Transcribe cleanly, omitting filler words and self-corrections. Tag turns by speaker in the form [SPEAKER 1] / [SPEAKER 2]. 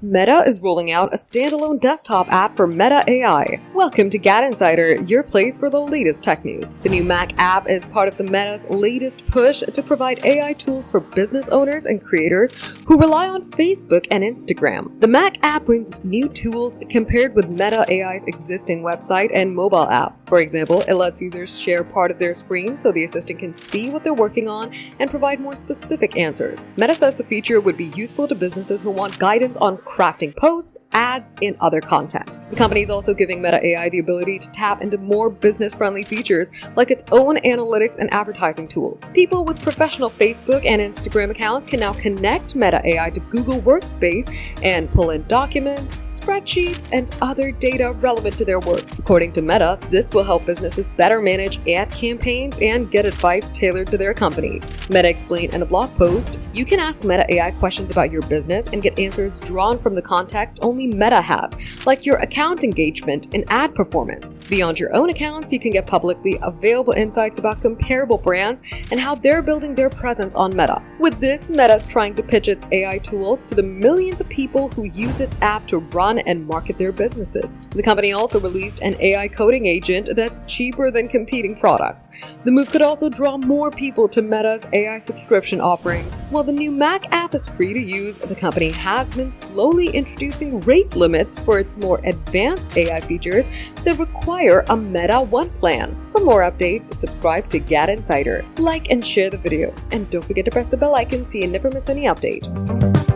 [SPEAKER 1] Meta is rolling out a standalone desktop app for Meta AI. Welcome to GadInsider, your place for the latest tech news. The new Mac app is part of the Meta's latest push to provide AI tools for business owners and creators who rely on Facebook and Instagram. The Mac app brings new tools compared with Meta AI's existing website and mobile app. For example, it lets users share part of their screen so the assistant can see what they're working on and provide more specific answers. Meta says the feature would be useful to businesses who want guidance on crafting posts, ads, and other content. The company is also giving Meta AI the ability to tap into more business-friendly features like its own analytics and advertising tools. People with professional Facebook and Instagram accounts can now connect Meta AI to Google Workspace and pull in documents, spreadsheets, and other data relevant to their work. According to Meta, this will help businesses better manage ad campaigns and get advice tailored to their companies. Meta explained in a blog post, "You can ask Meta AI questions about your business and get answers drawn from the context only Meta has, like your account engagement and ad performance. Beyond your own accounts, you can get publicly available insights about comparable brands and how they're building their presence on Meta." With this, Meta's trying to pitch its AI tools to the millions of people who use its app to run and market their businesses. The company also released an AI coding agent that's cheaper than competing products. The move could also draw more people to Meta's AI subscription offerings. While the new Mac app is free to use, the company has been slowly introducing rate limits for its more advanced AI features that require a Meta One plan. For more updates, subscribe to GadInsider, like and share the video, and don't forget to press the bell icon so you never miss any update.